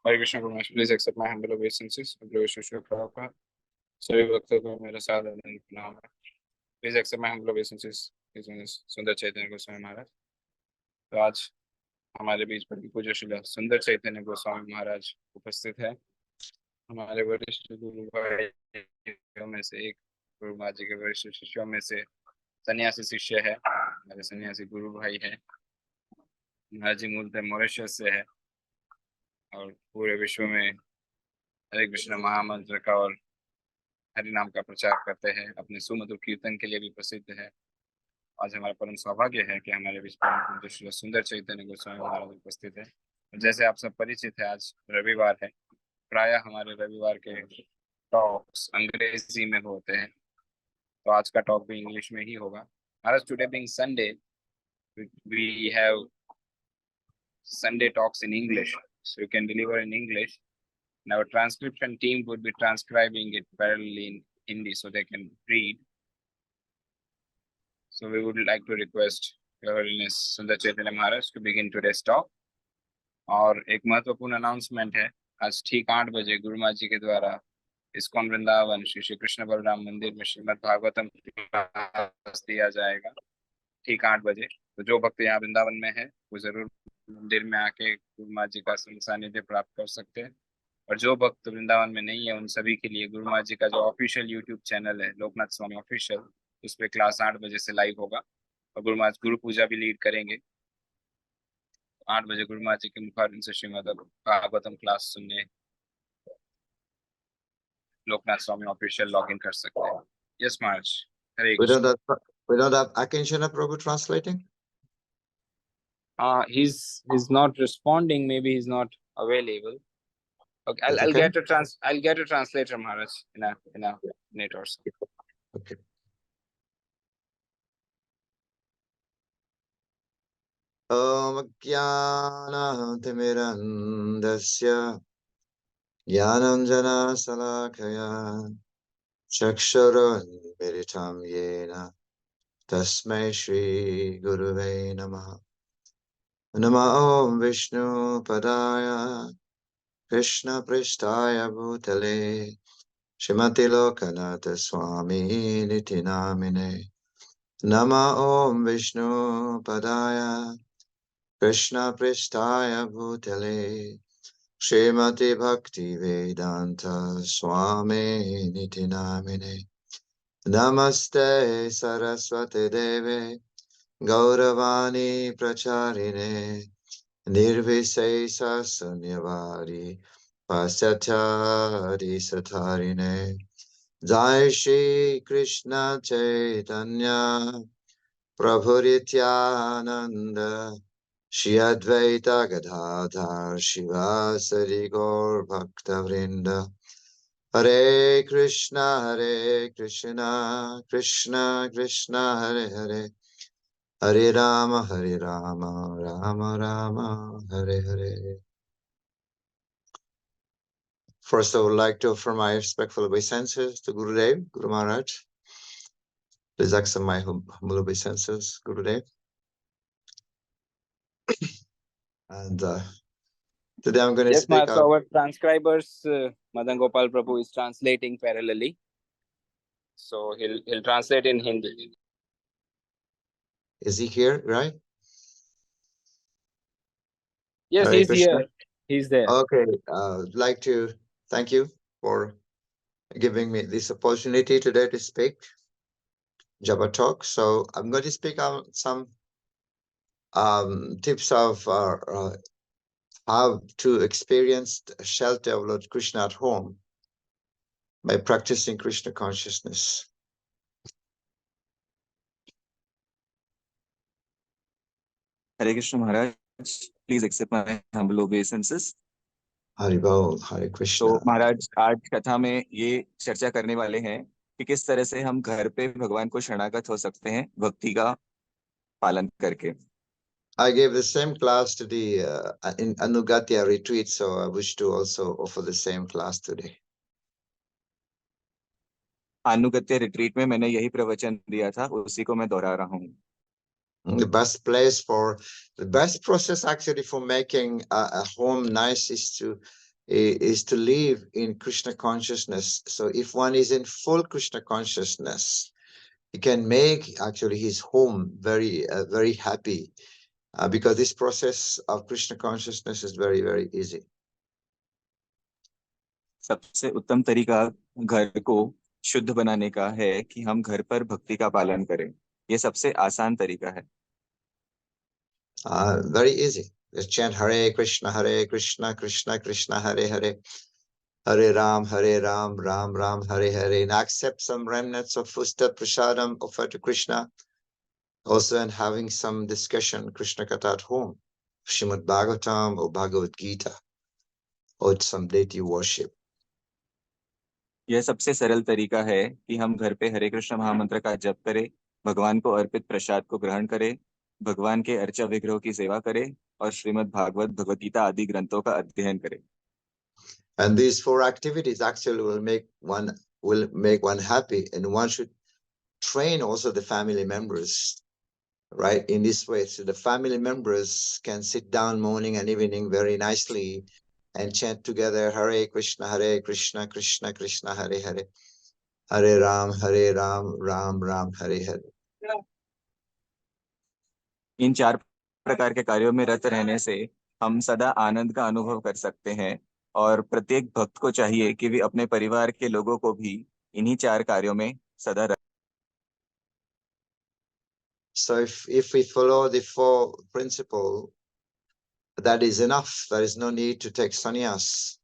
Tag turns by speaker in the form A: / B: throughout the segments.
A: Hare Krishna Paramesh, please accept my humble obeisances। Prabhupada सभी भक्तों को मेरा सादर प्रणाम है। Please accept my humble obeisances। Sundar चैतन्य गोस्वामी महाराज। तो आज हमारे बीच परम पूज्य श्री सुंदर चैतन्य गोस्वामी महाराज उपस्थित है। हमारे वरिष्ठ गुरु भाइयों में से एक, गुरु माँ जी के वरिष्ठ शिष्यों में से सन्यासी शिष्य है, हमारे सन्यासी गुरु भाई है। महाराज जी मूलतः मॉरिशस से है और पूरे विश्व में हरे कृष्ण महामंत्र का और हरि नाम का प्रचार करते हैं। अपने सुमधुर कीर्तन के लिए भी प्रसिद्ध है। आज हमारा परम सौभाग्य है कि हमारे बीच परम पूज्य श्री सुंदर चैतन्य गोस्वामी महाराज उपस्थित है। जैसे आप सब परिचित है, आज रविवार है। प्रायः हमारे रविवार के टॉक्स अंग्रेजी में होते हैं, तो आज का टॉक भी इंग्लिश में ही होगा। Maharaj, today being Sunday, we have Sunday talks in English, so you can deliver in English. And our transcription team would be transcribing it parallelly in Hindi so they can read. So we would like to request Your Holiness Sundar Chaitanya Maharaj to begin today's talk. और एक महत्वपूर्ण announcement है, आज ठीक 8 बजे गुरु माँ जी के द्वारा इस्कॉन वृंदावन श्री श्री कृष्ण बलराम मंदिर में श्रीमद् भागवतम क्लास दिया जाएगा, ठीक 8 बजे। तो जो भक्त यहाँ वृंदावन में है वो जरूर मंदिर में आके गुरु माँ जी का सानिध्य प्राप्त कर सकते हैं। और जो भक्त वृंदावन में नहीं है उन सभी के लिए गुरु माँ जी का जो ऑफिशियल यूट्यूब चैनल है लोकनाथ स्वामी ऑफिशियल, उस पर क्लास 8 बजे से लाइव होगा और गुरु माँ गुरु पूजा भी लीड करेंगे। 8 बजे गुरु माँ जी के मुखारबिंद से श्रीमद् भागवतम क्लास सुनने लोकनाथ स्वामी ऑफिशियल लॉग इन कर सकते हैं। Yes Maharaj, Hare Krishna.
B: We don't have Akincana Prabhu translating?
A: He's not responding. Maybe he's not available. Okay, I'll get a translator, Maharaj, in a minute or so.
B: Okay. Om Jnana-timirandasya Jnananjana Salakaya Chakshurunmilitam Yena Tasmai Shri Guruve Namaha. Nama Om Vishnu Padaya Krishna Prishtaya Bhutale Shrimati Lokanatha Swami Niti Namine. Nama Om Vishnu Padaya Krishna Prishtaya Bhutale Shrimati Bhakti Vedanta Swami Niti Namine. Namaste Saraswati Deve Gauravani Pracharine Nirvisesa Sunyavari Pasyachari Satharine. Jai Shri Krishna Chaitanya Prabhu Nityananda Shri Advaita Gadadhar Shivasari Gaur Bhakta Vrinda. Hare Krishna Krishna Krishna Hare Hare, Hare Rama Rama Rama Hare Hare. First, I would like to offer my respectful obeisances to Gurudev, Guru Maharaj. Please accept my humble obeisances, Gurudev. And today I'm going to speak.
A: Yes, our transcribers, Madan Gopal Prabhu is translating parallelly. So he'll translate in Hindi.
B: Is he here, right?
A: Yes,
B: Hare
A: he's
B: Krishna.
A: here. He's there.
B: Okay. I'd like to thank you for giving me this opportunity today to speak Java talk. So I'm going to speak on some tips of how to experience the shelter of Lord Krishna at home by practicing Krishna consciousness.
C: Hare Krishna Maharaj, please accept my humble obeisances.
B: Haribol, Hare Krishna.
C: तो महाराज आज कथा में ये चर्चा करने वाले हैं कि किस तरह से हम घर पे भगवान को शरणागत हो सकते हैं भक्ति का पालन करके।
B: I gave the same class to the in Anugatya retreat, so I wish to also offer the same class today.
C: Anugatya retreat में मैंने यही प्रवचन दिया था, उसी को मैं दोहरा रहा हूँ।
B: The best process actually for making a home nice is to is to live in Krishna consciousness. So if one is in full Krishna consciousness, he can make actually his home very happy, because this process of Krishna consciousness is very easy.
C: सबसे उत्तम तरीका घर को शुद्ध बनाने का है कि हम घर पर भक्ति का पालन करें। ये सबसे आसान तरीका है।
B: Very easy. Just chant Hare Krishna, Krishna Krishna, Hare Hare, Hare Ram, Ram Ram, Hare Hare, and accept some remnants of Ustad Prasadam offered to Krishna. Also, and having some discussion, Krishna Katha at home, Srimad Bhagavatam or Bhagavad Gita, or some deity worship.
C: यह सबसे सरल तरीका है कि हम घर पे हरे कृष्ण महामंत्र का जप करें, भगवान को अर्पित प्रसाद को ग्रहण करें, भगवान के अर्चा विग्रह की सेवा करें और श्रीमद् भागवत, भगवद गीता आदि ग्रंथों का अध्ययन करें।
B: And these 4 activities actually will make one happy, and one should train also the family members, right, in this way. So the family members can sit down morning and evening very nicely and chant together Hare Krishna, Krishna Krishna, Hare Hare, Hare Ram, Ram Ram, Hare Hare.
C: इन 4 प्रकार के कार्यों में रत रहने से हम सदा आनंद का अनुभव कर सकते हैं और प्रत्येक भक्त को चाहिए कि वे अपने परिवार के लोगों को भी इन्हीं 4 कार्यों में सदा
B: So if we follow the 4 principles, that is enough. There is no need to take sannyas,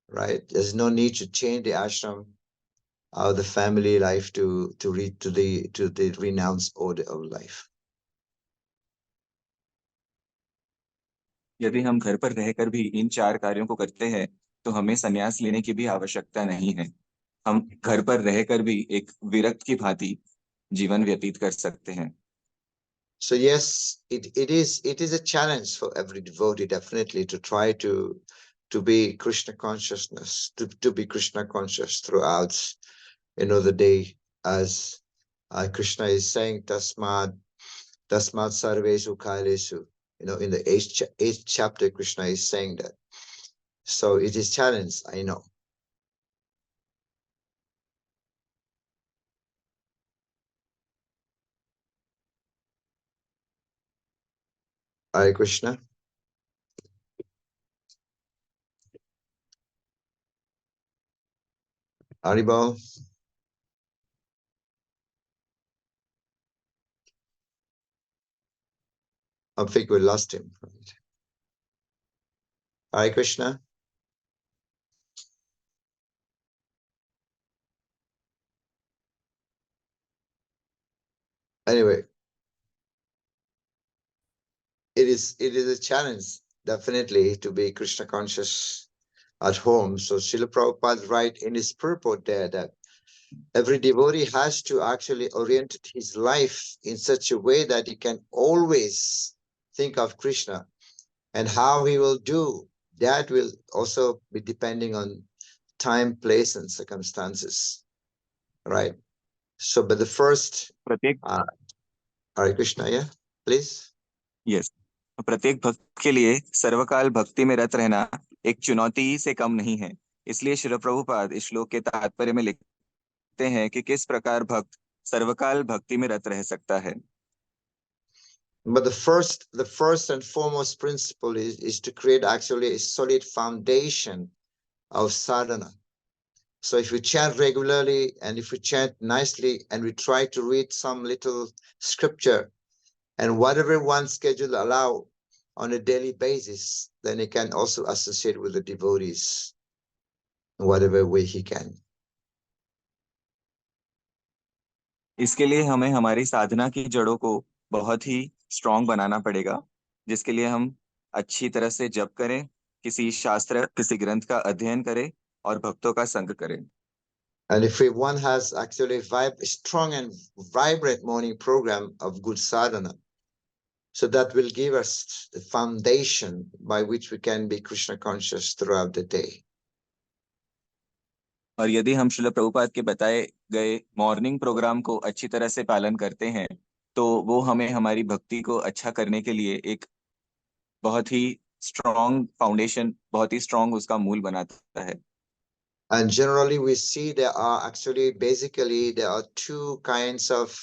B: right? There's no need to change the ashram or the family life to reach to the renounced order of life.
C: यदि हम घर पर रहकर भी इन 4 कार्यों को करते हैं तो हमें संन्यास लेने की भी आवश्यकता नहीं है। हम घर पर रहकर भी एक विरक्त की भांति जीवन व्यतीत कर सकते हैं।
B: So yes, it is a challenge for every devotee, definitely, to try to be Krishna consciousness, to be Krishna conscious throughout, the day, as Krishna is saying, Tasmad sarvesu kailesu. In the 8th chapter, Krishna is saying that. So it is challenge, I know. Hare Krishna. Haribol. I think we lost him. Hare Krishna. Anyway, it is a challenge, definitely, to be Krishna conscious at home. So Srila Prabhupada writes in his purport there that every devotee has to actually orient his life in such a way that he can always think of Krishna, and how he will do that will also be depending on time, place, and circumstances, right? So, but the first, Hare Krishna, yeah, please.
C: Yes. प्रत्येक भक्त के लिए सर्वकाल भक्ति में रत रहना एक चुनौती से कम नहीं है। इसलिए श्रील प्रभुपाद इस श्लोक के तात्पर्य में लिखते हैं कि किस प्रकार भक्त सर्वकाल भक्ति में रत रह सकता है।
B: But the first and foremost principle is to create actually a solid foundation of sadhana. So if we chant regularly, and if we chant nicely, and we try to read some little scripture, and whatever one's schedule allow on a daily basis, then he can also associate with the devotees in whatever way he can.
C: इसके लिए हमें हमारी साधना की जड़ों को बहुत ही strong बनाना पड़ेगा, जिसके लिए हम अच्छी तरह से जप करें, किसी शास्त्र, किसी ग्रंथ का अध्ययन करें और भक्तों का संग करें।
B: And if one has actually a strong and vibrant morning program of good sadhana, so that will give us the foundation by which we can be Krishna conscious throughout the day.
C: और यदि हम श्रील प्रभुपाद के बताए गए morning program को अच्छी तरह से पालन करते हैं तो वो हमें हमारी भक्ति को अच्छा करने के लिए एक बहुत ही स्ट्रॉन्ग फाउंडेशन, बहुत ही स्ट्रॉन्ग उसका मूल बनाता है।
B: And generally we see there are actually basically there are two kinds of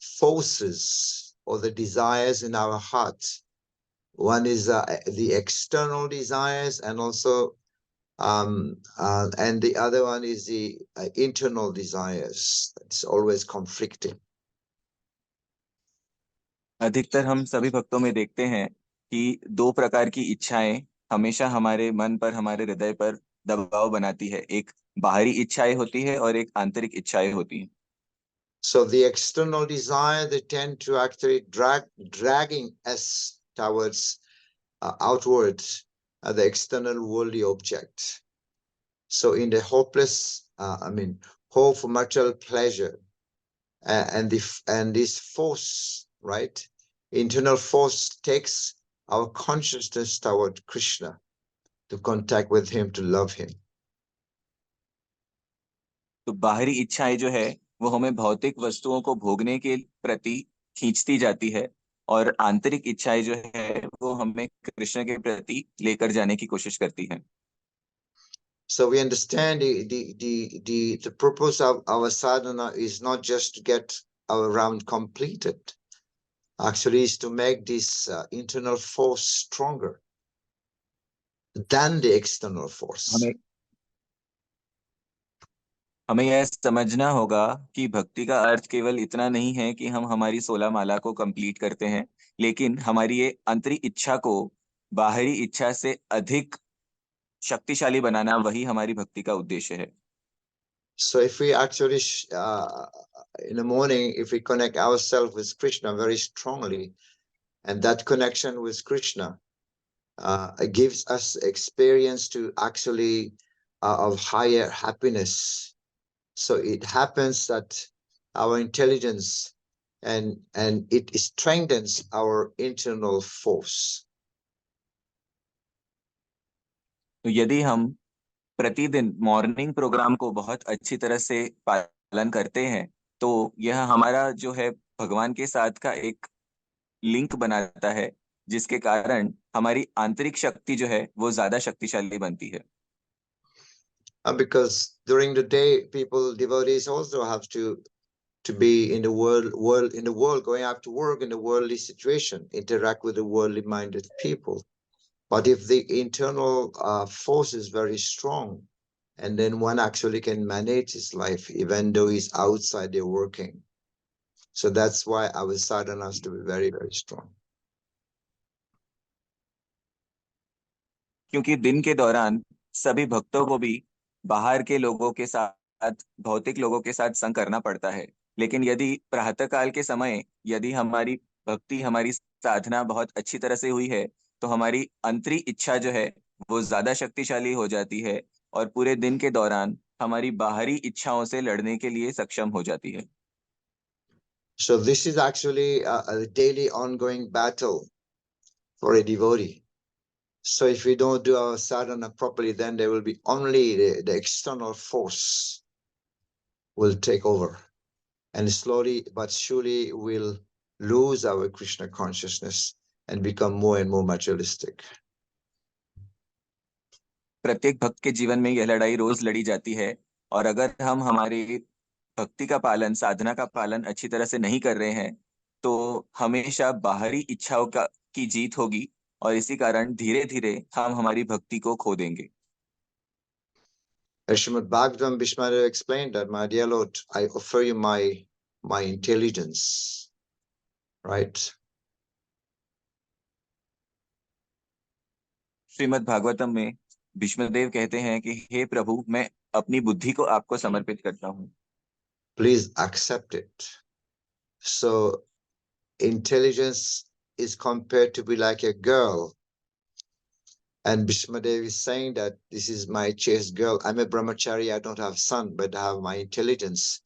B: forces or the desires in our hearts. One is the external desires and also and the other one is the internal desires. It's always conflicting.
C: अधिकतर हम सभी भक्तों में देखते हैं कि दो प्रकार की इच्छाएं हमेशा हमारे मन पर, हमारे हृदय पर दबाव बनाती है। एक बाहरी इच्छाएं होती है और एक आंतरिक इच्छाएं होती हैं।
B: So the external desire, they tend to actually dragging us towards outwards the external worldly object. So in the hopeless, hope for material pleasure and this force, right? Internal force takes our consciousness toward Krishna to contact with him, to love him.
C: तो बाहरी इच्छाएं जो है वो हमें भौतिक वस्तुओं को भोगने के प्रति खींचती जाती है, और आंतरिक इच्छाएं जो है वो हमें कृष्ण के प्रति लेकर जाने की कोशिश करती है।
B: So we understand the purpose of our sadhana is not just to get our round completed. Actually, is to make this internal force stronger than the external force.
C: हमें यह समझना होगा कि भक्ति का अर्थ केवल इतना नहीं है कि हम हमारी 16 माला को कंप्लीट करते हैं, लेकिन हमारी ये आंतरिक इच्छा को बाहरी इच्छा से अधिक शक्तिशाली बनाना, वही हमारी भक्ति का उद्देश्य है।
B: So if we actually in the morning, if we connect ourselves with Krishna very strongly, and that connection with Krishna gives us experience to actually of higher happiness. So it happens that our intelligence and it strengthens our internal force.
C: तो यदि हम प्रतिदिन morning program को बहुत अच्छी तरह से पालन करते हैं, तो यह हमारा जो है भगवान के साथ का एक लिंक बनाता है, जिसके कारण हमारी आंतरिक शक्ति जो है वो ज्यादा शक्तिशाली बनती है।
B: Because during the day, devotees also have to be in the world, going out to work in the worldly situation, interact with the worldly minded people. But if the internal force is very strong, and then one actually can manage his life even though he's outside there working. So that's why our sadhana has to be very, very strong.
C: क्योंकि दिन के दौरान सभी भक्तों को भी बाहर के लोगों के साथ, भौतिक लोगों के साथ संग करना पड़ता है, लेकिन यदि प्रातःकाल के समय यदि हमारी भक्ति, हमारी साधना बहुत अच्छी तरह से हुई है, तो हमारी आंतरिक इच्छा जो है वो ज्यादा शक्तिशाली हो जाती है, और पूरे दिन के दौरान हमारी बाहरी इच्छाओं से लड़ने के लिए सक्षम हो जाती है।
B: So this is actually a daily ongoing battle for a devotee. So if we don't do our sadhana properly, then there will be only the external force will take over, and slowly but surely we'll lose our Krishna consciousness and become more and more materialistic.
C: प्रत्येक भक्त के जीवन में यह लड़ाई रोज लड़ी जाती है, और अगर हम हमारी भक्ति का पालन, साधना का पालन अच्छी तरह से नहीं कर रहे हैं, तो हमेशा बाहरी इच्छाओं की जीत होगी, और इसी कारण धीरे धीरे हम हमारी भक्ति को खो देंगे।
B: Srimad Bhagavatam, Bhishma explained that, my dear Lord, I offer you my intelligence, right?
C: Shrimad Bhagavatam में भीष्मदेव कहते हैं कि हे प्रभु, मैं अपनी बुद्धि को आपको समर्पित करता हूँ।
B: Please accept it. So intelligence is compared to be like a girl. And Bhishma Dev is saying that this is my chaste girl. I'm a brahmachari, I don't have son, but I have my intelligence.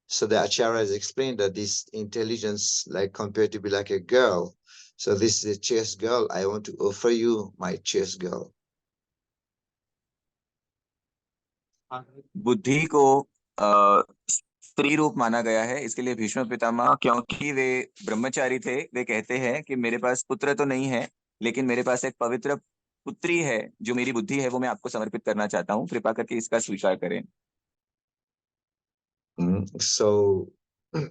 B: So the Acharya has explained that this intelligence, like compared to be like a girl. So this is a chaste girl. I want to offer you my chaste girl.
C: बुद्धि को स्त्री रूप माना गया है, इसके लिए भीष्म पितामह, क्योंकि वे ब्रह्मचारी थे, वे कहते हैं कि मेरे पास पुत्र तो नहीं है, लेकिन मेरे पास एक पवित्र पुत्री है जो मेरी बुद्धि है, वो मैं आपको समर्पित करना चाहता हूँ, कृपा करके इसका स्वीकार करें।
B: So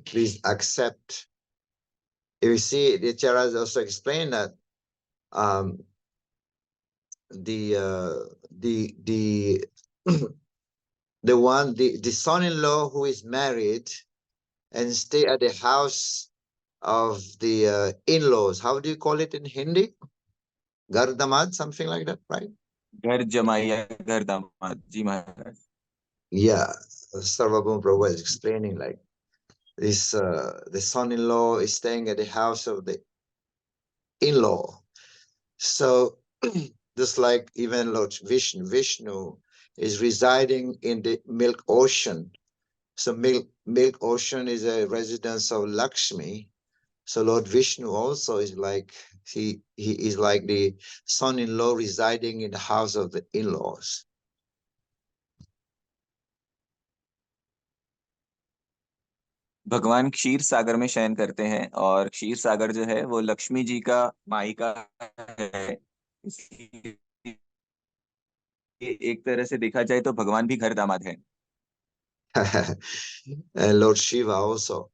B: please accept. You see, the Charas also explained that the the son-in-law who is married and stay at the house of the in-laws. How do you call it in Hindi? Gardamad, something like that, right?
C: घर जमाई या घर दामाद, जी महाराज।
B: Yeah, Sarvabhauma Prabhu was explaining like this. The son-in-law is staying at the house of the in-law. So just like even Lord Vishnu is residing in the Milk Ocean. So Milk Ocean is a residence of Lakshmi. So Lord Vishnu also is like he is like the son-in-law residing in the house of the in-laws.
C: भगवान क्षीर सागर में शयन करते हैं और क्षीर सागर जो है वो लक्ष्मी जी का मायका है, इसलिए एक तरह से देखा जाए तो भगवान भी घर दामाद है।
B: And Lord Shiva also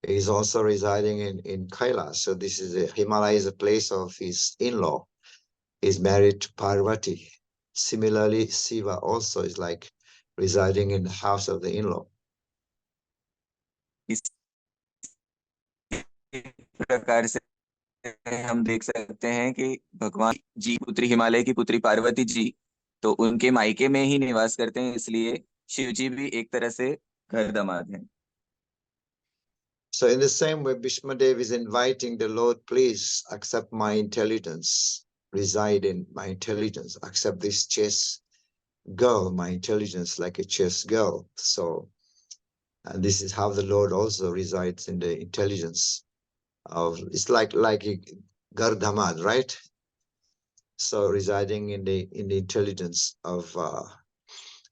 B: is also residing in Kailash. So this is Himalaya is a place of his in-law. He's married to Parvati. Similarly, Shiva also is like residing in the house of the in-law.
C: इस प्रकार से हम देख सकते हैं कि भगवान जी पुत्री हिमालय की पुत्री पार्वती जी तो उनके मायके में ही निवास करते हैं, इसलिए शिव जी भी एक तरह से घर दामाद हैं।
B: So in the same way, Bhishmadev is inviting the Lord, please accept my intelligence, reside in my intelligence, accept this chess girl, my intelligence like a chess girl. So, and this is how the Lord also resides in the intelligence of, it's like a Gardhamad, right? So residing in the intelligence of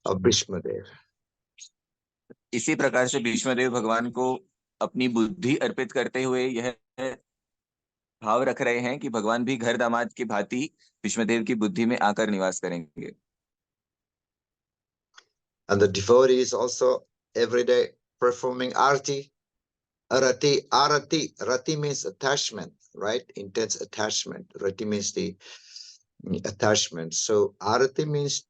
B: Bhishmadev.
C: इसी प्रकार से भीष्मदेव भगवान को अपनी बुद्धि अर्पित करते हुए यह भाव रख रहे हैं कि भगवान भी घर दामाद की भांति भीष्मदेव की बुद्धि में आकर निवास करेंगे।
B: And the devotee is also every day performing arati. Rati means attachment, right? Intense attachment. Rati means the attachment. So arati means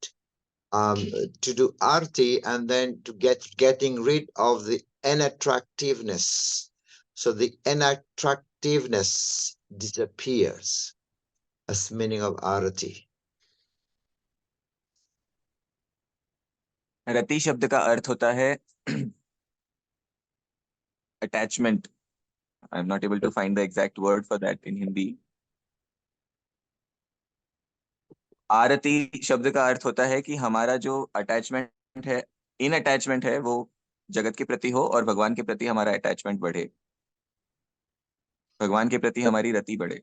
B: to do arti and then to getting rid of the unattractiveness. So the unattractiveness disappears as meaning of arati.
C: रति शब्द का अर्थ होता है attachment. I am not able to find the exact word for that in Hindi. आरती शब्द का अर्थ होता है कि हमारा जो अटैचमेंट है, इन अटैचमेंट है, वो जगत के प्रति हो और भगवान के प्रति हमारा अटैचमेंट बढ़े, भगवान के प्रति हमारी रति बढ़े।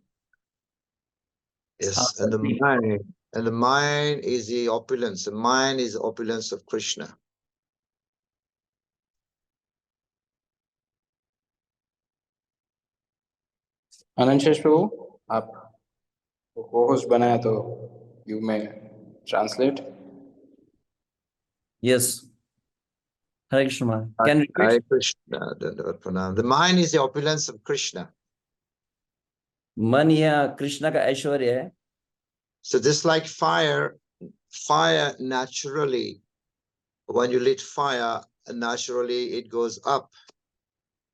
B: Yes, and the mind is the opulence. The mind is the opulence of Krishna.
A: अनंत प्रभु, आप co-host बनाया तो you may translate.
D: Yes. Hare Krishna Maharaj. Can you
B: Hare
D: repeat?
B: Krishna. The mind is the opulence of Krishna.
D: मन या कृष्णा का ऐश्वर्य है।
B: So just like fire naturally, when you lit fire, naturally it goes up.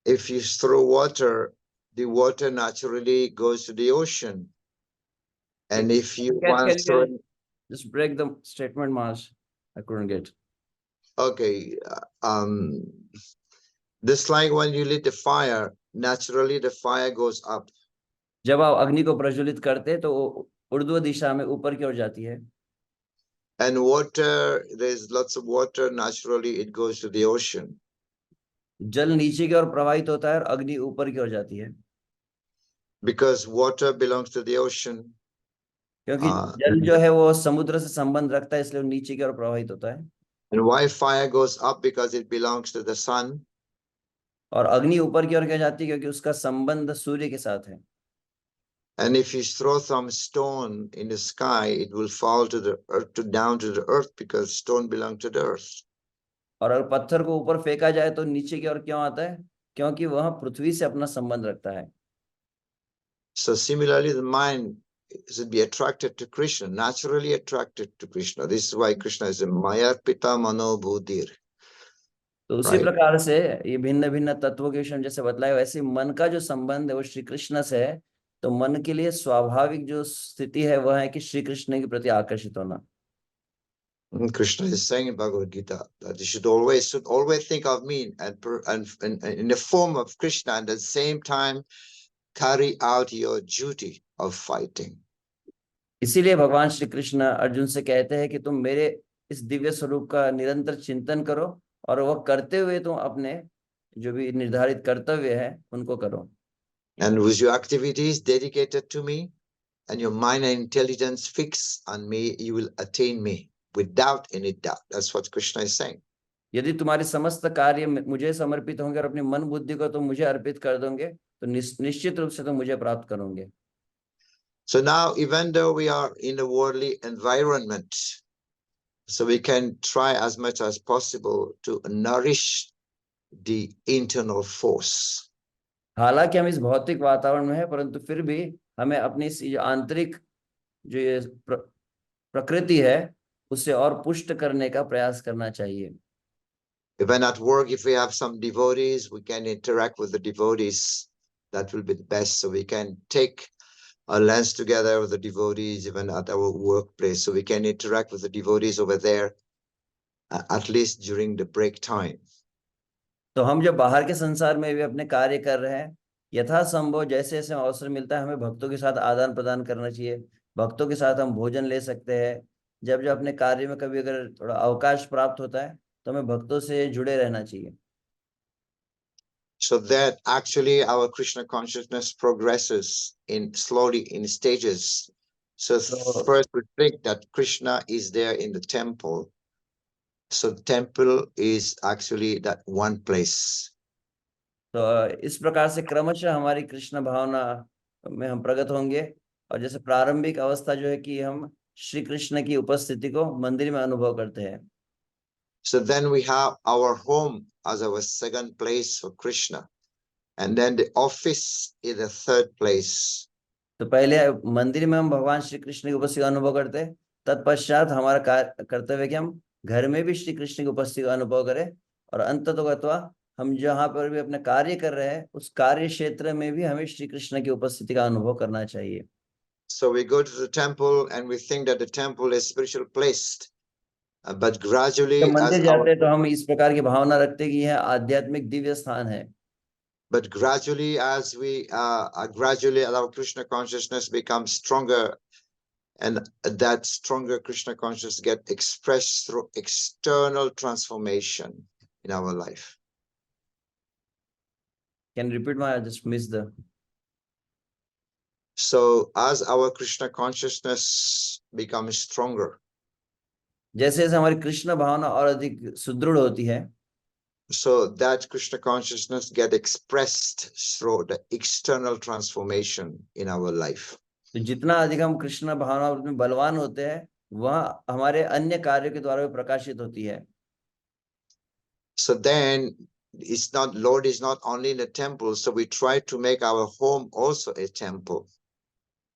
B: If you throw water, the water naturally goes to the ocean. And if you want to
D: just break the statement, Maharaj. I couldn't get.
B: Okay, just like when you lit the fire, naturally the fire goes up.
D: जब आप अग्नि को प्रज्वलित करते तो ऊर्ध्व दिशा में ऊपर की ओर जाती है।
B: And water, there's lots of water, naturally it goes to the ocean.
D: जल नीचे की ओर प्रवाहित होता है और अग्नि ऊपर की ओर जाती है।
B: Because water belongs to the ocean.
D: क्योंकि जल जो है वो समुद्र से संबंध रखता है, इसलिए नीचे की ओर प्रवाहित होता है।
B: And why fire goes up? Because it belongs to the sun.
D: और अग्नि ऊपर की ओर क्यों जाती है? क्योंकि उसका संबंध सूर्य के साथ है।
B: And if you throw some stone in the sky, it will fall to the earth, down to the earth, because stone belong to the earth.
D: और अगर पत्थर को ऊपर फेंका जाए तो नीचे की ओर क्यों आता है? क्योंकि वह पृथ्वी से अपना संबंध रखता है।
B: So similarly, the mind should be attracted to Krishna, naturally attracted to Krishna. This is why Krishna is a Maya Pita Mano Bhudir.
D: तो उसी
B: Right.
D: प्रकार से ये भिन्न भिन्न तत्वों के विषय में जैसे बतलाया, वैसे मन का जो संबंध है वो श्री कृष्ण से है। तो मन के लिए स्वाभाविक जो स्थिति है वह है कि श्री कृष्ण के प्रति आकर्षित होना।
B: Krishna is saying in Bhagavad Gita that you should always think of me and in the form of Krishna, and at the same time carry out your duty of fighting.
D: इसीलिए भगवान श्री कृष्ण अर्जुन से कहते हैं कि तुम मेरे इस दिव्य स्वरूप का निरंतर चिंतन करो और वह करते हुए तुम अपने जो भी निर्धारित कर्तव्य है उनको करो।
B: And with your activities dedicated to me and your mind and intelligence fixed on me, you will attain me without any doubt. That's what Krishna is saying.
D: यदि तुम्हारे समस्त कार्य मुझे समर्पित होंगे और अपनी मन बुद्धि को तुम मुझे अर्पित कर दोगे तो निश्चित रूप से तुम मुझे प्राप्त करोगे।
B: So now, even though we are in a worldly environment, so we can try as much as possible to nourish the internal force.
D: हालांकि हम इस भौतिक वातावरण में है, परंतु फिर भी हमें अपनी इस आंतरिक जो ये प्रकृति है उसे और पुष्ट करने का प्रयास करना चाहिए।
B: Even at work, if we have some devotees, we can interact with the devotees. That will be the best. So we can take our lunch together with the devotees, even at our workplace. So we can interact with the devotees over there, at least during the break time.
D: तो हम जब बाहर के संसार में भी अपने कार्य कर रहे हैं, यथासंभव जैसे जैसे अवसर मिलता है हमें भक्तों के साथ आदान प्रदान करना चाहिए। भक्तों के साथ हम भोजन ले सकते हैं। जब जब अपने कार्य में कभी अगर थोड़ा अवकाश प्राप्त होता है तो हमें भक्तों से जुड़े रहना चाहिए।
B: So that actually our Krishna consciousness progresses slowly in stages. So first we think that Krishna is there in the temple. So the temple is actually that one place.
D: तो इस प्रकार से क्रमशः हमारी कृष्ण भावना में हम प्रगत होंगे। और जैसे प्रारंभिक अवस्था जो है कि हम श्री कृष्ण की उपस्थिति को मंदिर में अनुभव करते हैं।
B: So then we have our home as our second place for Krishna, and then the office is the third place.
D: तो पहले मंदिर में हम भगवान श्री कृष्ण की उपस्थिति का अनुभव करते हैं, तत्पश्चात हमारा कर्तव्य कि हम घर में भी श्री कृष्ण की उपस्थिति का अनुभव करें, और अंततः हम जहाँ पर भी अपने कार्य कर रहे हैं उस कार्य क्षेत्र में भी हमें श्री कृष्ण की उपस्थिति का अनुभव करना चाहिए।
B: So we go to the temple and we think that the temple is spiritual placed, but gradually
D: जब मंदिर जाते हैं तो हम इस प्रकार की भावना रखते हैं कि यह आध्यात्मिक दिव्य स्थान है।
B: But gradually, as we gradually our Krishna consciousness becomes stronger, and that stronger Krishna consciousness get expressed through external transformation in our life.
D: Can you repeat I just missed the.
B: So as our Krishna consciousness becomes stronger,
D: जैसे जैसे हमारी कृष्ण भावना और अधिक सुदृढ़ होती है,
B: so that Krishna consciousness get expressed through the external transformation in our life.
D: तो जितना अधिक हम कृष्ण भावना में बलवान होते हैं वह हमारे अन्य कार्यों के द्वारा भी प्रकाशित होती है।
B: So then it's not, Lord is not only in the temple, so we try to make our home also a temple.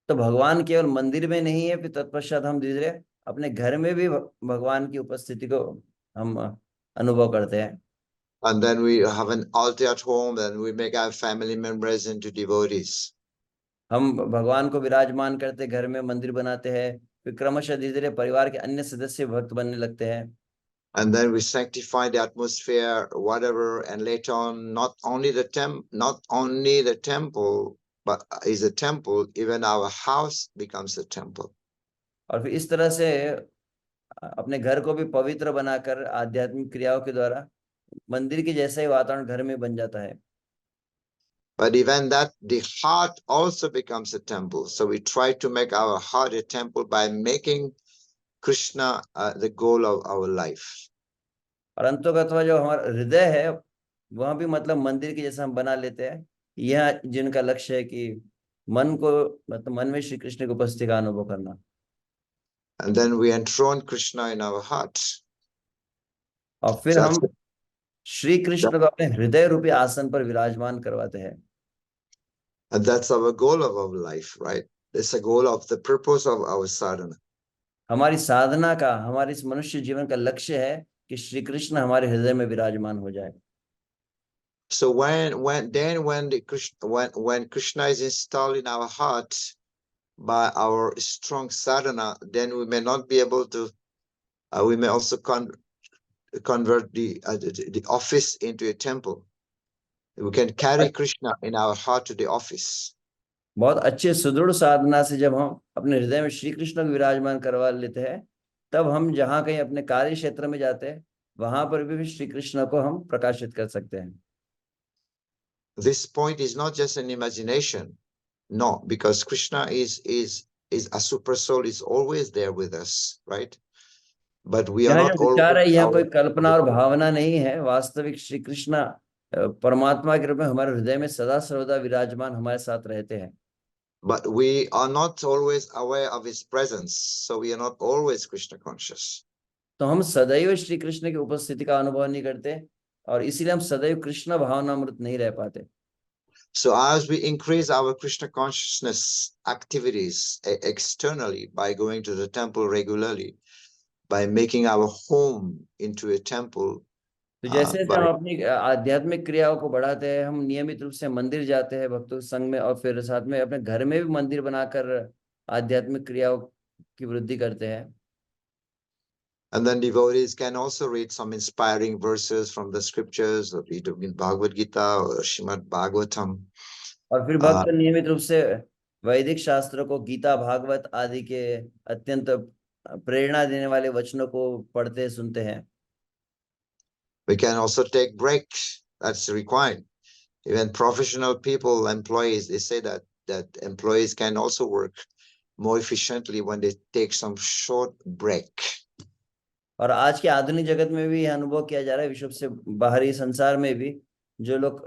D: तो भगवान केवल मंदिर में नहीं है, फिर तत्पश्चात हम धीरे धीरे अपने घर में भी भगवान की उपस्थिति को हम अनुभव करते हैं।
B: And then we have an altar at home, then we make our family members into devotees.
D: हम भगवान को विराजमान करते, घर में मंदिर बनाते हैं, फिर क्रमशः धीरे धीरे परिवार के अन्य सदस्य भक्त बनने लगते हैं।
B: And then we sanctify the atmosphere, whatever, and later on, not only the temple, but is a temple, even our house becomes a temple.
D: और फिर इस तरह से अपने घर को भी पवित्र बनाकर आध्यात्मिक क्रियाओं के द्वारा मंदिर के जैसा ही वातावरण घर में बन जाता है।
B: But even that, the heart also becomes a temple. So we try to make our heart a temple by making Krishna the goal of our life.
D: और अंततः जो हमारा हृदय है वह भी मतलब मंदिर के जैसा हम बना लेते हैं। यह जिनका लक्ष्य है कि मन को, मतलब मन में श्री कृष्ण की उपस्थिति का अनुभव करना।
B: And then we enthrone Krishna in our hearts.
D: और फिर
B: That's,
D: हम श्री कृष्ण को अपने हृदय रूपी आसन पर विराजमान करवाते हैं।
B: and that's our goal of our life, right? It's a goal of the purpose of our sadhana.
D: हमारी साधना का, हमारे इस मनुष्य जीवन का लक्ष्य है कि श्री कृष्ण हमारे हृदय में विराजमान हो जाए।
B: So when the Krishna, when Krishna is installed in our hearts by our strong sadhana, then we may not be able to. We may also convert the office into a temple. We can carry Krishna in our heart to the office.
D: बहुत अच्छे सुदृढ़ साधना से जब हम अपने हृदय में श्री कृष्ण को विराजमान करवा लेते हैं, तब हम जहाँ कहीं अपने कार्य क्षेत्र में जाते हैं, वहां पर भी श्री कृष्ण को हम प्रकाशित कर सकते हैं।
B: This point is not just an imagination, no, because Krishna is a super soul, is always there with us, right? But we are
D: यह
B: not
D: जो विचार है,
B: always
D: यह कोई कल्पना और भावना नहीं है। वास्तविक श्री कृष्ण परमात्मा के रूप में हमारे हृदय में सदा सर्वदा विराजमान हमारे साथ रहते हैं।
B: But we are not always aware of his presence, so we are not always Krishna conscious.
D: तो हम सदैव श्री कृष्ण की उपस्थिति का अनुभव नहीं करते, और इसीलिए हम सदैव कृष्ण भावनामृत नहीं रह पाते।
B: So as we increase our Krishna consciousness activities externally by going to the temple regularly, by making our home into a temple,
D: तो जैसे जैसे हम अपनी आध्यात्मिक क्रियाओं को बढ़ाते हैं, हम नियमित रूप से मंदिर जाते हैं भक्तों के संग में, और फिर साथ में अपने घर में भी मंदिर बनाकर आध्यात्मिक क्रियाओं की वृद्धि करते हैं।
B: And then devotees can also read some inspiring verses from the scriptures, or read in Bhagavad Gita or Srimad Bhagavatam.
D: और फिर भक्त नियमित रूप से वैदिक शास्त्रों को, गीता भागवत आदि के अत्यंत प्रेरणा देने वाले वचनों को पढ़ते सुनते हैं।
B: We can also take breaks. That's required. Even professional people, employees, they say that employees can also work more efficiently when they take some short break.
D: और आज के आधुनिक जगत में भी यह अनुभव किया जा रहा है, विश्व से बाहरी संसार में भी जो लोग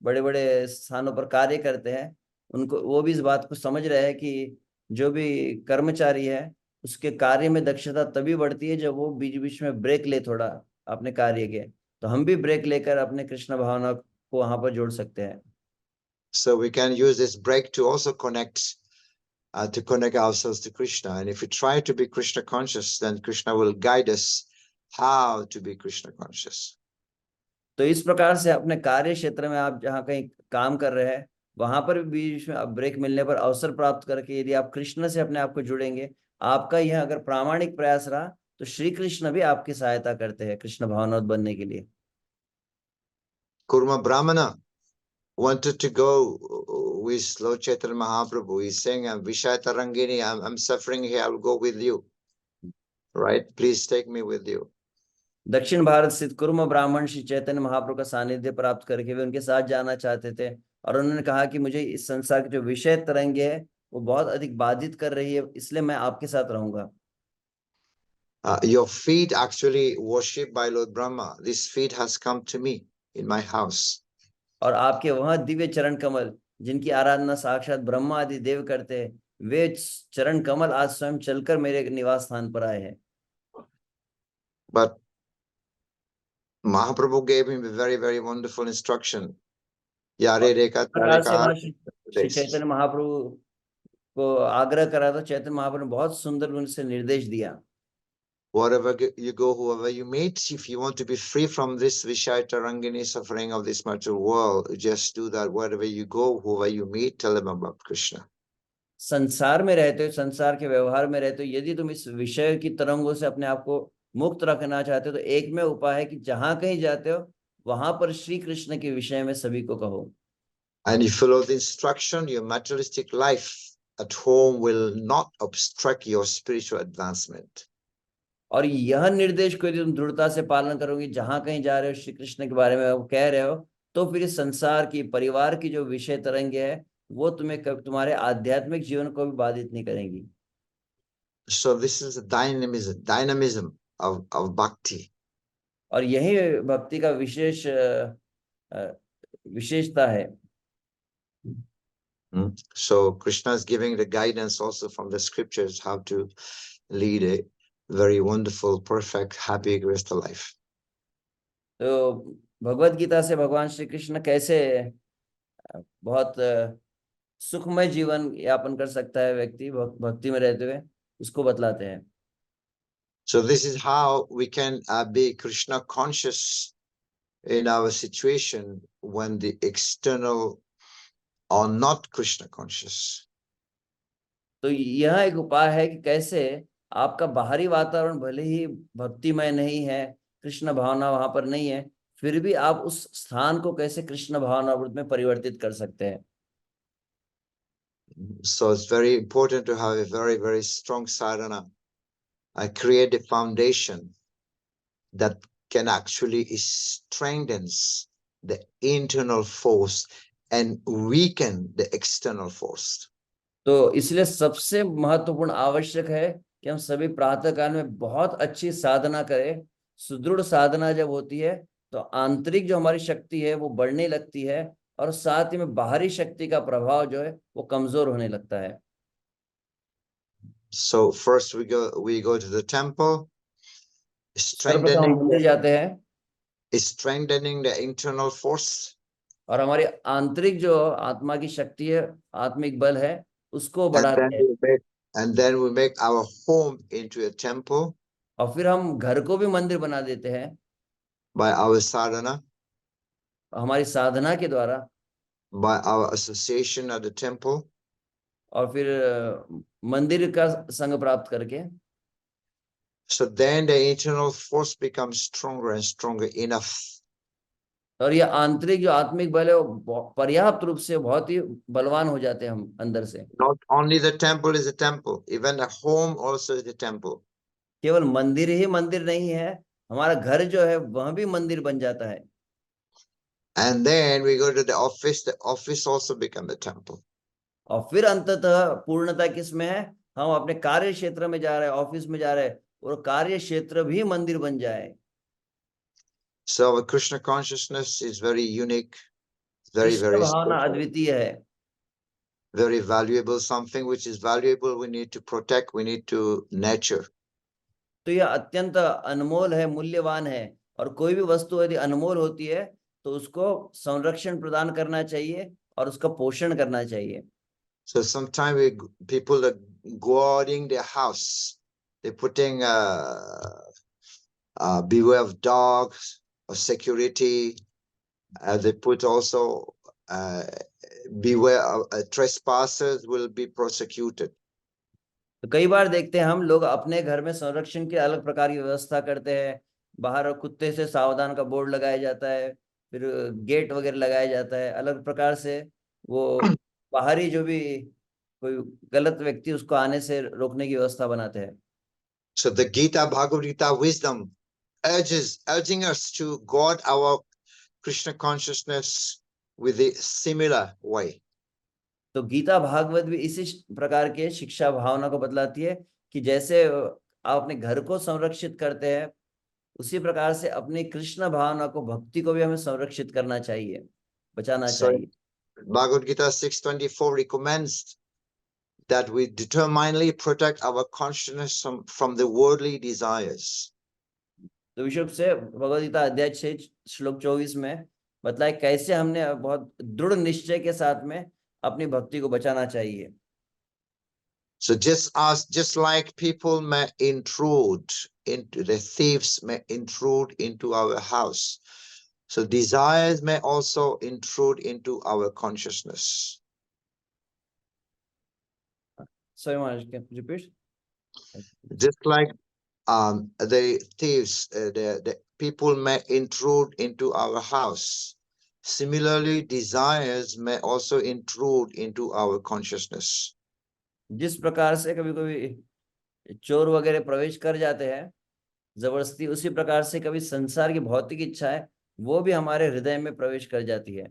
D: बड़े बड़े स्थानों पर कार्य करते हैं, उनको वो भी इस बात को समझ रहे हैं कि जो भी कर्मचारी है, उसके कार्य में दक्षता तभी बढ़ती है जब वो बीच बीच में ब्रेक ले थोड़ा अपने कार्य के। तो हम भी ब्रेक लेकर अपने कृष्ण भावना को वहां पर जोड़ सकते हैं।
B: So we can use this break to also connect ourselves to Krishna. And if we try to be Krishna conscious, then Krishna will guide us how to be Krishna conscious.
D: तो इस प्रकार से अपने कार्य क्षेत्र में आप जहाँ कहीं काम कर रहे हैं, वहां पर भी बीच में ब्रेक मिलने पर अवसर प्राप्त करके यदि आप कृष्ण से अपने आप को जुड़ेंगे, आपका यह अगर प्रामाणिक प्रयास रहा, तो श्री कृष्ण भी आपकी सहायता करते हैं कृष्ण भावनावत बनने के लिए।
B: Kurma Brahmana wanted to go with Lord Chaitanya Mahaprabhu. He's saying, Vishaya Tarangini, I'm suffering here, I'll go with you. Right? Please take me with you.
D: दक्षिण भारत स्थित कुर्म ब्राह्मण श्री चैतन्य महाप्रभु का सानिध्य प्राप्त करके वे उनके साथ जाना चाहते थे, और उन्होंने कहा कि मुझे इस संसार की जो विषय तरंगे है वो बहुत अधिक बाधित कर रही है, इसलिए मैं आपके साथ रहूंगा।
B: Your feet actually worshipped by Lord Brahma. This feet has come to me in my house.
D: और आपके वहां दिव्य चरण कमल जिनकी आराधना साक्षात ब्रह्मा आदि देव करते हैं, वे चरण कमल आज स्वयं चलकर मेरे निवास स्थान पर आए हैं।
B: But Mahaprabhu gave him a very, very wonderful instruction. Yare reka
D: Shri Chaitanya Mahaprabhu को आग्रह करा, तो चैतन्य महाप्रभु ने बहुत सुंदर उनसे निर्देश दिया।
B: Wherever you go, whoever you meet, if you want to be free from this Vishaya Tarangini suffering of this material world, just do that. Wherever you go, whoever you meet, tell them about Krishna.
D: संसार में रहते हो, संसार के व्यवहार में रहते हो, यदि तुम इस विषय की तरंगों से अपने आप को मुक्त रखना चाहते हो, तो एक में उपाय है कि जहां कहीं जाते हो वहां पर श्री कृष्ण के विषय में सभी को कहो।
B: And you follow the instruction, your materialistic life at home will not obstruct your spiritual advancement.
D: और यह निर्देश को यदि तुम दृढ़ता से पालन करोगे, जहां कहीं जा रहे हो श्री कृष्ण के बारे में वो कह रहे हो, तो फिर इस संसार की, परिवार की जो विषय तरंगे है, वो तुम्हें तुम्हारे आध्यात्मिक जीवन को भी बाधित नहीं करेंगी।
B: So this is a dynamism of bhakti.
D: और यही भक्ति का विशेषता है।
B: So Krishna is giving the guidance also from the scriptures how to lead a very wonderful, perfect, happy, graceful life.
D: तो भगवत गीता से भगवान श्री कृष्ण कैसे बहुत सुखमय जीवन यापन कर सकता है व्यक्ति भक्ति में रहते हुए, उसको बतलाते हैं।
B: So this is how we can be Krishna conscious in our situation when the external are not Krishna conscious.
D: तो यह एक उपाय है कि कैसे आपका बाहरी वातावरण भले ही भक्तिमय नहीं है, कृष्ण भावना वहां पर नहीं है, फिर भी आप उस स्थान को कैसे कृष्ण भावना में परिवर्तित कर सकते हैं।
B: So it's very important to have a very, very strong sadhana. I create a foundation that can actually strengthens the internal force and weaken the external force.
D: तो इसलिए सबसे महत्वपूर्ण आवश्यक है कि हम सभी प्रातः काल में बहुत अच्छी साधना करें। सुदृढ़ साधना जब होती है तो आंतरिक जो हमारी शक्ति है वो बढ़ने लगती है, और साथ ही में बाहरी शक्ति का प्रभाव जो है वो कमजोर होने लगता है।
B: So first we go to the temple,
D: सर्वप्रथम मंदिर जाते हैं
B: strengthening the internal force,
D: और हमारी आंतरिक जो आत्मा की शक्ति है, आत्मिक बल है, उसको बढ़ाते हैं।
B: and then we make our home into a temple
D: और फिर हम घर को भी मंदिर बना देते हैं
B: by our sadhana,
D: हमारी साधना के द्वारा,
B: by our association at the temple.
D: और फिर मंदिर का संग प्राप्त करके।
B: So then the internal force becomes stronger and stronger enough.
D: और ये आंतरिक जो आत्मिक बल है वो पर्याप्त रूप से बहुत ही बलवान हो जाते हैं हम अंदर से।
B: Not only the temple is a temple, even the home also is a temple.
D: केवल मंदिर ही मंदिर नहीं है, हमारा घर जो है वह भी मंदिर बन जाता है।
B: And then we go to the office also become a temple.
D: और फिर अंततः पूर्णता किसमें है, हम अपने कार्य क्षेत्र में जा रहे हैं, ऑफिस में जा रहे हैं, और कार्य क्षेत्र भी मंदिर बन जाए।
B: So our Krishna consciousness is very unique, very,
D: Krishna
B: very
D: Bhavna
B: special,
D: अद्वितीय है,
B: very valuable. Something which is valuable, we need to protect, we need to nurture.
D: तो यह अत्यंत अनमोल है, मूल्यवान है, और कोई भी वस्तु यदि अनमोल होती है तो उसको संरक्षण प्रदान करना चाहिए और उसका पोषण करना चाहिए।
B: So sometimes people are guarding their house, they're putting beware of dogs or security. They put also beware of trespassers will be prosecuted.
D: तो कई बार देखते हैं हम लोग अपने घर में संरक्षण की अलग प्रकार की व्यवस्था करते हैं, बाहर कुत्ते से सावधान का बोर्ड लगाया जाता है, फिर गेट वगैरह लगाया जाता है, अलग प्रकार से वो बाहरी जो भी कोई गलत व्यक्ति उसको आने से रोकने की व्यवस्था बनाते हैं।
B: So the Gita Bhagavad Gita wisdom urging us to guard our Krishna consciousness with a similar way.
D: तो गीता भागवत भी इसी प्रकार के शिक्षा भावना को बतलाती है कि जैसे आप अपने घर को संरक्षित करते हैं, उसी प्रकार से अपनी कृष्ण भावना को, भक्ति को भी हमें संरक्षित करना चाहिए, बचाना चाहिए।
B: Bhagavad Gita 6:24 recommends that we determinedly protect our consciousness from the worldly desires.
D: तो विशुद्ध से भगवद गीता अध्याय 6 श्लोक 24 में बतलाए कैसे हमने बहुत दृढ़ निश्चय के साथ में अपनी भक्ति को बचाना चाहिए।
B: So just like people may intrude into, the thieves may intrude into our house, so desires may also intrude into our consciousness.
D: Sorry, Maharaj, can you repeat?
B: Just like the thieves, the people may intrude into our house. Similarly, desires may also intrude into our consciousness.
D: जिस प्रकार से कभी कभी चोर वगैरह प्रवेश कर जाते हैं जबरदस्ती, उसी प्रकार से कभी संसार की भौतिक इच्छा है वो भी हमारे हृदय में प्रवेश कर जाती है।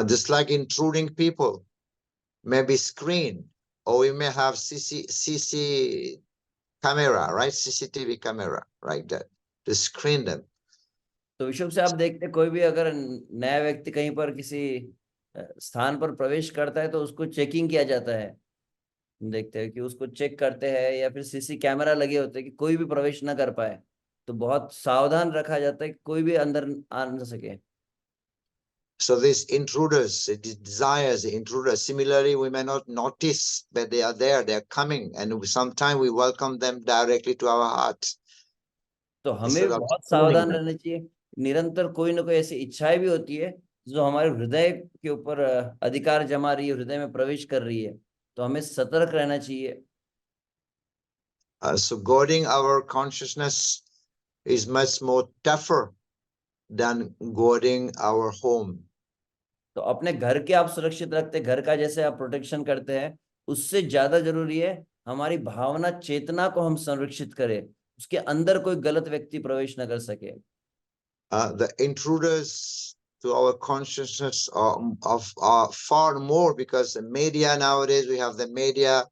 B: Just like intruding people may be screened, or we may have CC camera, right? CCTV camera, right? That to screen them.
D: तो विश्व से आप देखते कोई भी अगर नया व्यक्ति कहीं पर किसी स्थान पर प्रवेश करता है तो उसको चेकिंग किया जाता है। हम देखते हैं कि उसको चेक करते हैं या फिर सीसी कैमरा लगे होते हैं कि कोई भी प्रवेश ना कर पाए, तो बहुत सावधान रखा जाता है कि कोई भी अंदर आ न सके।
B: So these intruders, these desires, the intruders, similarly, we may not notice that they are there, they are coming, and sometimes we welcome them directly to our heart.
D: तो हमें
B: Instead of
D: बहुत
B: stoning
D: सावधान
B: them.
D: रहना चाहिए। निरंतर कोई ना कोई ऐसी इच्छाएं भी होती है जो हमारे हृदय के ऊपर अधिकार जमा रही है, हृदय में प्रवेश कर रही है, तो हमें सतर्क रहना चाहिए।
B: So guarding our consciousness is much more tougher than guarding our home.
D: तो अपने घर के आप सुरक्षित रखते, घर का जैसे आप प्रोटेक्शन करते हैं, उससे ज्यादा जरूरी है हमारी भावना चेतना को हम संरक्षित करें, उसके अंदर कोई गलत व्यक्ति प्रवेश न कर सके।
B: The intruders to our consciousness are far more, because the media nowadays, we have the media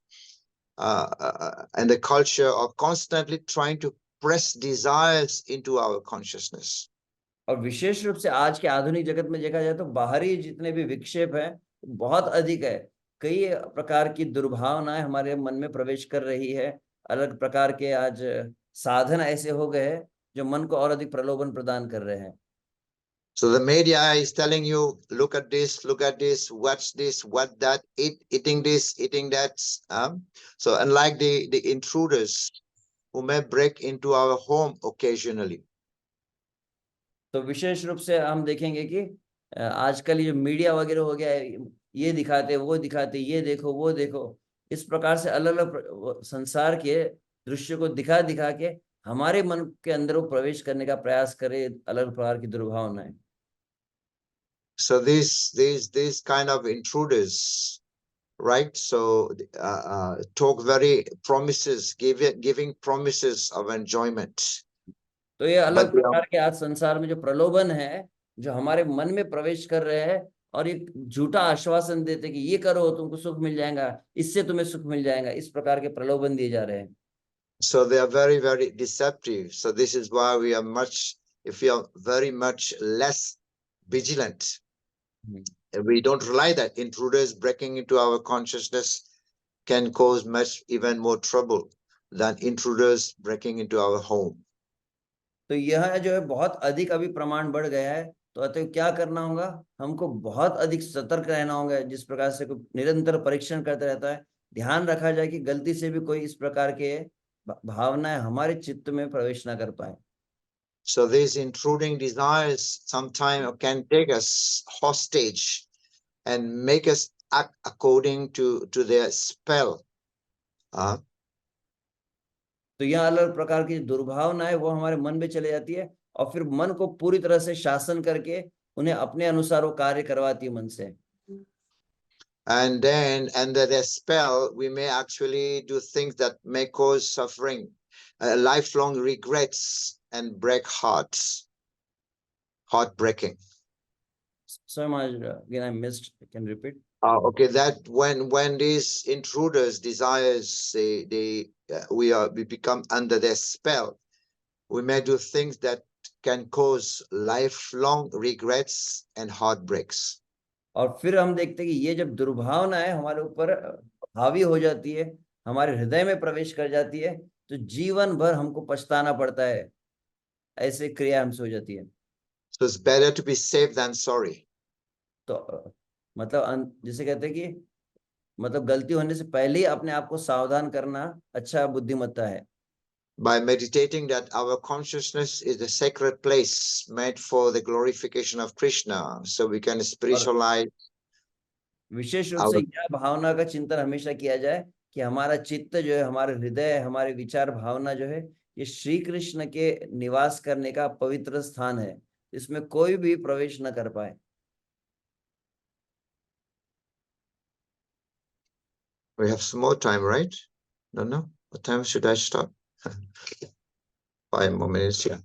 B: and the culture are constantly trying to press desires into our consciousness.
D: और विशेष रूप से आज के आधुनिक जगत में देखा जाए तो बाहरी जितने भी विक्षेप है बहुत अधिक है। कई प्रकार की दुर्भावनाएं हमारे मन में प्रवेश कर रही है। अलग प्रकार के आज साधन ऐसे हो गए हैं जो मन को और अधिक प्रलोभन प्रदान कर रहे हैं।
B: So the media is telling you, look at this, watch this, what that, eating this, eating that. So unlike the intruders who may break into our home occasionally.
D: तो विशेष रूप से हम देखेंगे कि आजकल ये मीडिया वगैरह हो गया है, ये दिखाते वो दिखाते, ये देखो वो देखो, इस प्रकार से अलग अलग संसार के दृश्य को दिखा दिखा के हमारे मन के अंदर वो प्रवेश करने का प्रयास करे, अलग प्रकार की दुर्भावनाएं।
B: So these kind of intruders, right? So talk very promises, giving promises of enjoyment.
D: तो ये अलग प्रकार के आज संसार में जो प्रलोभन है, जो हमारे मन में प्रवेश कर रहे हैं और एक झूठा आश्वासन देते कि ये करो तुमको सुख मिल जाएगा, इससे तुम्हें सुख मिल जाएगा, इस प्रकार के प्रलोभन दिए जा रहे हैं।
B: So they are very, very deceptive. So this is why we are very much less vigilant. We don't rely that intruders breaking into our consciousness can cause much even more trouble than intruders breaking into our home.
D: तो यह जो है बहुत अधिक अभी प्रमाण बढ़ गया है, तो अतः क्या करना होगा, हमको बहुत अधिक सतर्क रहना होगा। जिस प्रकार से कोई निरंतर परीक्षण करता रहता है, ध्यान रखा जाए कि गलती से भी कोई इस प्रकार के भावनाएं हमारे चित्त में प्रवेश ना कर पाए।
B: So these intruding desires sometimes can take us hostage and make us act according to their spell.
D: तो यह अलग प्रकार की दुर्भावना है वो हमारे मन में चले जाती है और फिर मन को पूरी तरह से शासन करके उन्हें अपने अनुसार वो कार्य करवाती है मन से।
B: And then under their spell, we may actually do things that may cause suffering, lifelong regrets, and break hearts, heartbreaking.
D: So much again I missed. Can you repeat?
B: Okay, that when these intruders desires we become under their spell, we may do things that can cause lifelong regrets and heartbreaks.
D: और फिर हम देखते हैं कि ये जब दुर्भावना है हमारे ऊपर हावी हो जाती है, हमारे हृदय में प्रवेश कर जाती है, तो जीवन भर हमको पछताना पड़ता है। ऐसे क्रिया हमसे हो जाती है।
B: So it's better to be safe than sorry.
D: तो मतलब जिसे कहते हैं कि मतलब गलती होने से पहले ही अपने आप को सावधान करना अच्छा बुद्धिमत्ता है।
B: By meditating that our consciousness is a sacred place made for the glorification of Krishna, so we can spiritualize.
D: विशेष रूप से यह भावना का चिंतन हमेशा किया जाए कि हमारा चित्त जो है, हमारे हृदय, हमारे विचार भावना जो है, ये श्री कृष्ण के निवास करने का पवित्र स्थान है, इसमें कोई भी प्रवेश न कर पाए।
B: We have some more time, right? No. What time should I stop? 5 more minutes. Yeah.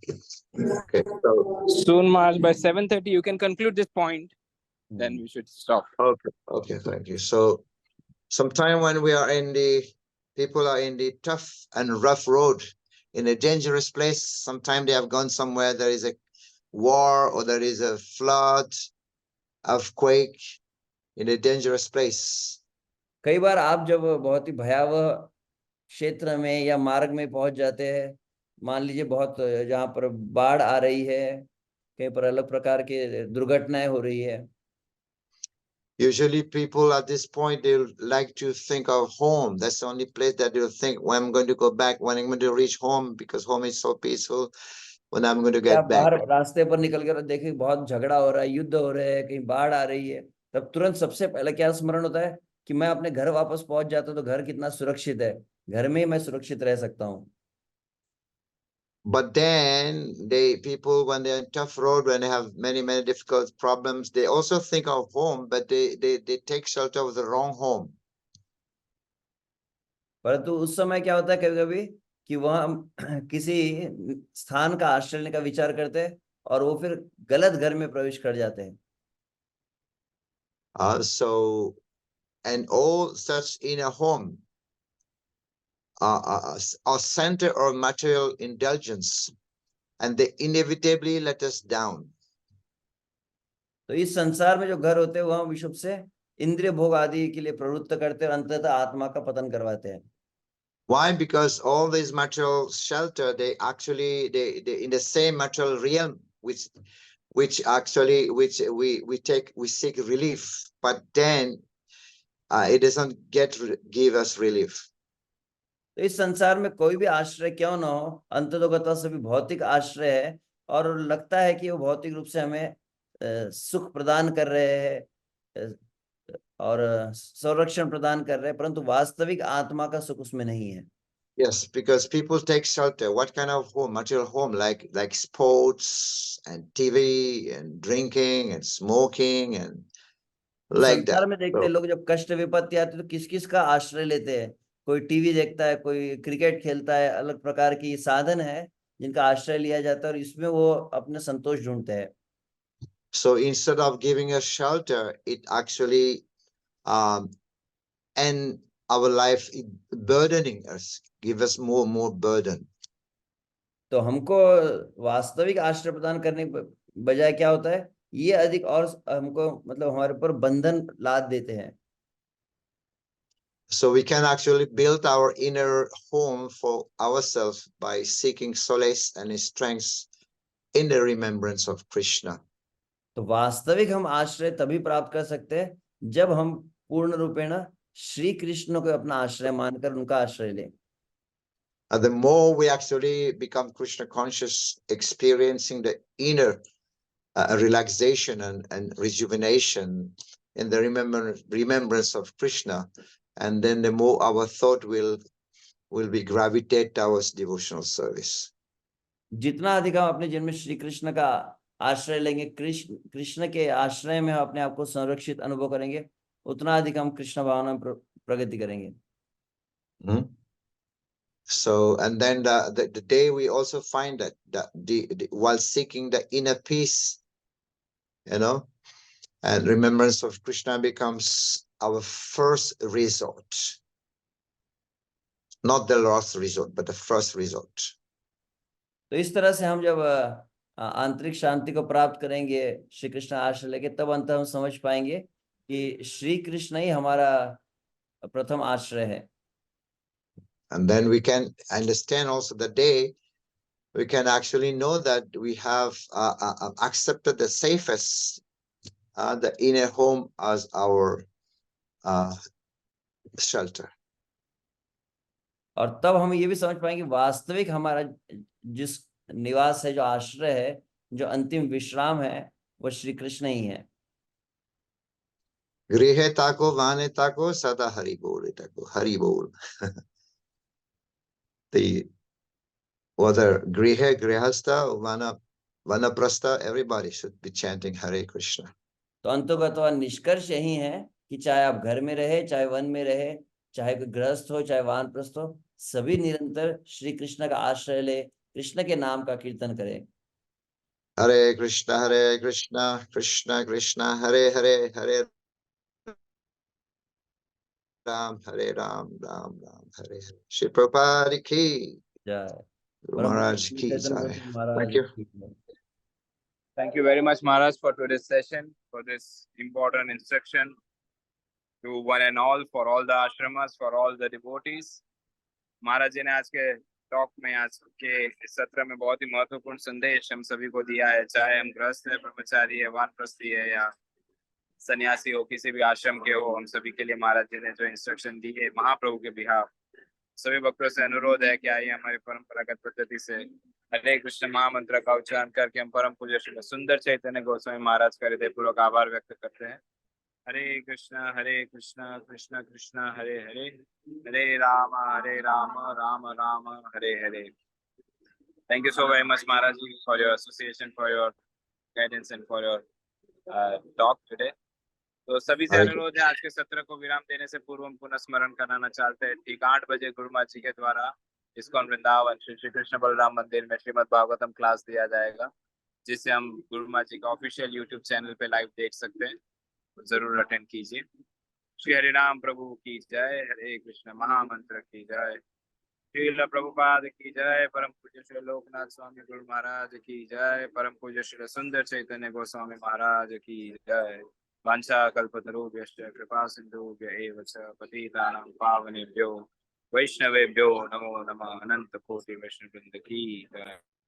B: Okay. So
A: soon, Maharaj, by 7:30, you can conclude this point. Then we should stop.
B: Okay. Thank you. So, sometime when people are in the tough and rough road, in a dangerous place. Sometime they have gone somewhere. There is a war or there is a flood, earthquake, in a dangerous place.
D: कई बार आप जब बहुत ही भयावह क्षेत्र में या मार्ग में पहुंच जाते हैं, मान लीजिए बहुत जहाँ पर बाढ़ आ रही है, कहीं पर अलग प्रकार के दुर्घटनाएं हो रही है,
B: Usually people at this point, they like to think of home. That's the only place that they'll think, when I'm going to go back, when I'm going to reach home, because home is so peaceful, when I'm going to
D: आप
B: get back.
D: बाहर रास्ते पर निकल कर देखें बहुत झगड़ा हो रहा है, युद्ध हो रहे हैं, कहीं बाढ़ आ रही है, तब तुरंत सबसे पहले क्या स्मरण होता है कि मैं अपने घर वापस पहुंच जाता तो घर कितना सुरक्षित है, घर में ही मैं सुरक्षित रह सकता हूँ।
B: But then people, when they're in tough road, when they have many difficult problems, they also think of home, but they take shelter of the wrong home.
D: परंतु उस समय क्या होता है कभी कभी कि वह किसी स्थान का आश्रय लेने का विचार करते हैं और वो फिर गलत घर में प्रवेश कर जाते हैं।
B: So, and all such in a home are center or material indulgence, and they inevitably let us down.
D: तो इस संसार में जो घर होते हैं वह विशुद्ध से इंद्रिय भोग आदि के लिए प्रवृत्त करते हैं और अंततः आत्मा का पतन करवाते हैं।
B: Why? Because all these material shelter, they actually they in the same material realm, which actually we seek relief, but then it doesn't give us relief.
D: तो इस संसार में कोई भी आश्रय क्यों ना हो, अंततोगत्वा सभी भौतिक आश्रय है और लगता है कि वो भौतिक रूप से हमें सुख प्रदान कर रहे हैं और संरक्षण प्रदान कर रहे हैं, परंतु वास्तविक आत्मा का सुख उसमें नहीं है।
B: Yes, because people take shelter. What kind of home? Material home, like sports and TV and drinking and smoking and like
D: संसार
B: that.
D: में देखते हैं लोग जब कष्ट विपत्ति आती है तो किस किस का आश्रय लेते हैं, कोई टीवी देखता है, कोई क्रिकेट खेलता है, अलग प्रकार की साधन है जिनका आश्रय लिया जाता है और इसमें वो अपने संतोष ढूंढते हैं।
B: So instead of giving us shelter, it actually end our life, burdening us, give us more burden.
D: तो हमको वास्तविक आश्रय प्रदान करने के बजाय क्या होता है, ये अधिक और हमको मतलब हमारे ऊपर बंधन लाद देते हैं।
B: So we can actually build our inner home for ourselves by seeking solace and strength in the remembrance of Krishna.
D: तो वास्तविक हम आश्रय तभी प्राप्त कर सकते हैं जब हम पूर्ण रूपेण श्री कृष्ण को अपना आश्रय मानकर उनका आश्रय लें।
B: And the more we actually become Krishna conscious, experiencing the inner relaxation and rejuvenation in the remembrance of Krishna, and then the more our thought will be gravitate towards devotional service.
D: जितना अधिक हम अपने जीवन में श्री कृष्ण का आश्रय लेंगे, कृष्ण के आश्रय में हम अपने आप को संरक्षित अनुभव करेंगे, उतना अधिक हम कृष्ण भावना में प्रगति करेंगे।
B: So, and then the day we also find that while seeking the inner peace, and remembrance of Krishna becomes our first resort, not the last resort, but the first resort.
D: तो इस तरह से हम जब आंतरिक शांति को प्राप्त करेंगे श्री कृष्ण आश्रय लेके, तब अंत हम समझ पाएंगे कि श्री कृष्ण ही हमारा प्रथम आश्रय है।
B: And then we can understand also the day we can actually know that we have accepted the safest, the inner home as our shelter.
D: और तब हम ये भी समझ पाएंगे वास्तविक हमारा जिस निवास है, जो आश्रय है, जो अंतिम विश्राम है, वो श्री कृष्ण ही है।
B: गृहे ताको वाने ताको सदा हरि बोल ताको हरि बोल। Whether grihe, grihastha, vanaprastha, everybody should be chanting Hare Krishna.
D: तो अंतोगत्वा निष्कर्ष यही है कि चाहे आप घर में रहे, चाहे वन में रहे, चाहे कोई गृहस्थ हो, चाहे वानप्रस्थ हो, सभी निरंतर श्री कृष्ण का आश्रय ले, कृष्ण के नाम का कीर्तन करें।
B: Hare Krishna, Krishna Krishna, Hare Hare, Hare Ram, Ram Ram, Hare Hare. Shri Prabhupada ki,
D: जय
B: Maharaj ki jai. Thank you.
A: Thank you very much, Maharaj, for today's session, for this important instruction to one and all, for all the ashramas, for all the devotees. महाराज जी ने आज के talk में, आज के इस सत्र में बहुत ही महत्वपूर्ण संदेश हम सभी को दिया है, चाहे हम गृहस्थ है, ब्रह्मचारी है, वानप्रस्थी है या सन्यासी हो, किसी भी आश्रम के हो, हम सभी के लिए महाराज जी ने जो इंस्ट्रक्शन दी है महाप्रभु के बिहाफ, सभी भक्तों से अनुरोध है कि आइए हमारी परंपरागत पद्धति से हरे कृष्ण महामंत्र का उच्चारण करके हम परम पूज्य श्री सुंदर चैतन्य गोस्वामी महाराज का हृदय पूर्वक आभार व्यक्त करते हैं। हरे कृष्ण कृष्ण कृष्ण हरे हरे, हरे Ram Ram Ram Hare Hare. Thank you so very much, Maharaj ji, for your association, for your guidance and for your talk today. तो सभी से अनुरोध है, आज के सत्र को विराम देने से पूर्व हम पुनः स्मरण कराना चाहते हैं। ठीक 8 बजे गुरु माँ जी के द्वारा इस्कॉन वृंदावन श्री कृष्ण बलराम मंदिर में श्रीमद् भागवतम क्लास दिया जाएगा, जिसे हम गुरु माँ जी का ऑफिशियल यूट्यूब चैनल पे लाइव देख सकते हैं, जरूर अटेंड कीजिए। श्री हरिनाम प्रभु की जय, हरे कृष्ण महामंत्र की जय, श्रील प्रभुपाद की जय, परम पूज्य श्री लोकनाथ स्वामी गुरु महाराज की जय, परम पूज्य श्री सुंदर चैतन्य गोस्वामी महाराज की जय। वांछा कल्पतरुभ्यश्च कृपा सिन्धुभ्य एव च पतितानां पावनेभ्यो वैष्णवेभ्यो नमो नमः। अनंत कोटि वैष्णव वृंद की जय।